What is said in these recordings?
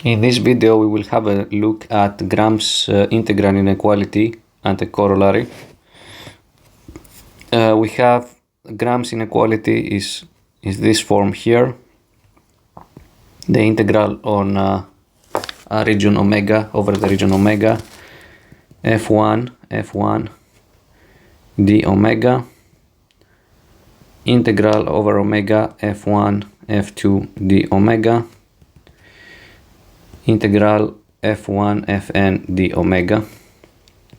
In this video we will have a look at Graham's integral inequality and a corollary. We have Graham's inequality is this form here. The integral on a region omega over the region omega, f1 d omega, integral over omega f1 f2 d omega, integral f1 fn d omega,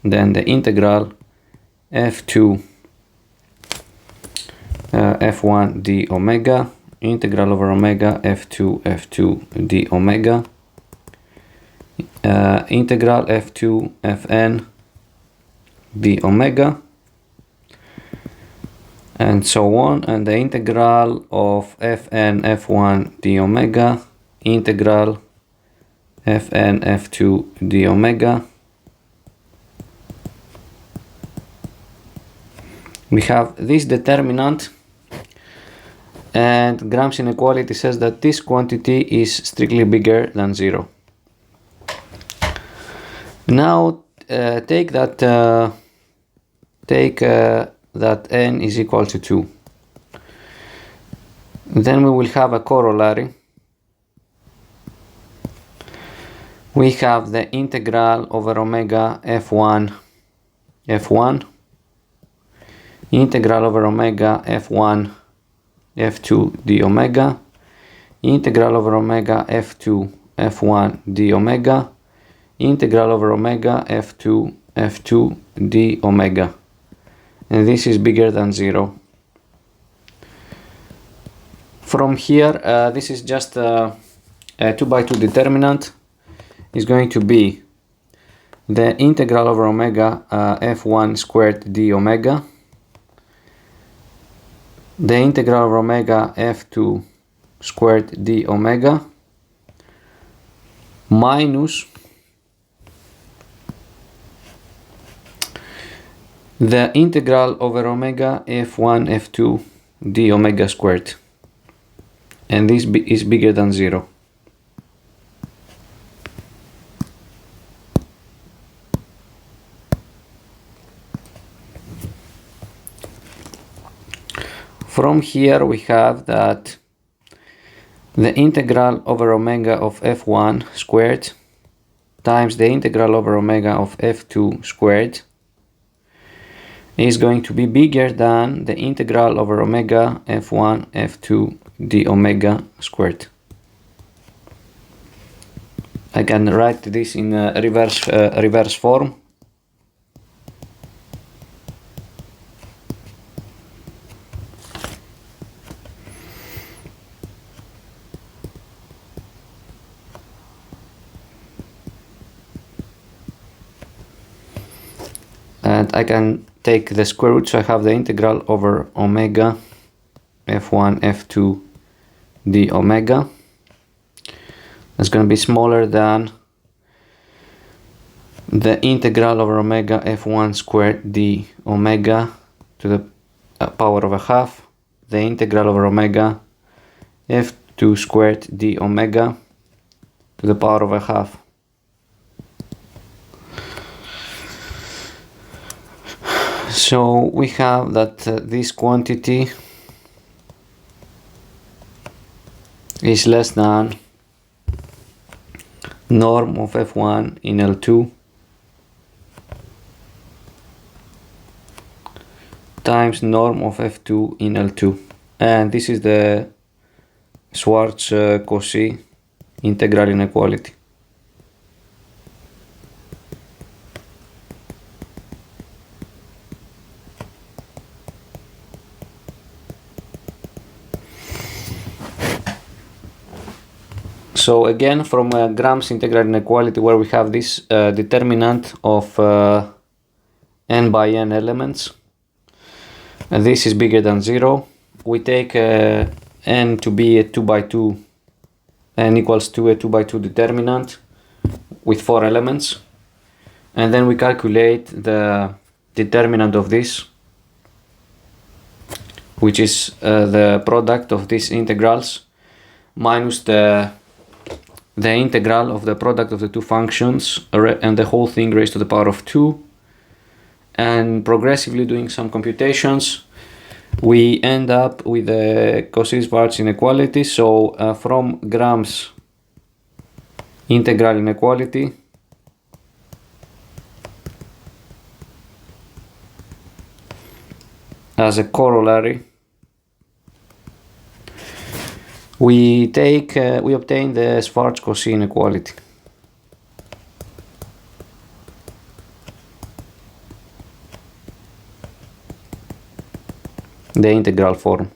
then the integral f2 f1 d omega, integral over omega f2 d omega, integral f2 fn d omega, and so on, and the integral of fn f1 d omega, integral fn f2 d omega. We have this determinant, and Graham's inequality says that this quantity is strictly bigger than 0. Now take that n is equal to 2. Then we will have a corollary. We have the integral over omega f1 integral over omega f1 f2 d omega, integral over omega f2 f1 d omega, integral over omega f2 d omega, and this is bigger than 0. From here, this is just a 2x2 determinant. Is going to be the integral over omega f1 squared d omega, the integral over omega f2 squared d omega, minus the integral over omega f1 f2 d omega squared, and this is bigger than 0. From here we have that the integral over omega of f1 squared times the integral over omega of f2 squared is going to be bigger than the integral over omega f1 f2 d omega squared. I can write this in reverse form. And I can take the square root, so I have the integral over omega f1 f2 d omega. That's going to be smaller than the integral over omega f1 squared d omega to the power of a half, the integral over omega f2 squared d omega to the power of a half. So we have that this quantity is less than norm of f1 in L2 times norm of f2 in L2, and this is the Schwarz Cauchy integral inequality. So again, from Graham's integral inequality, where we have this determinant of n by n elements, and this is bigger than 0, we take n to be a 2x2, n equals to a 2x2 determinant with 4 elements, and then we calculate the determinant of this, which is the product of these integrals minus the the integral of the product of the two functions and the whole thing raised to the power of 2, and progressively doing some computations, we end up with the Cauchy-Schwarz inequality. So from Graham's integral inequality, as a corollary, we obtain the Schwarz Cauchy inequality. The integral form.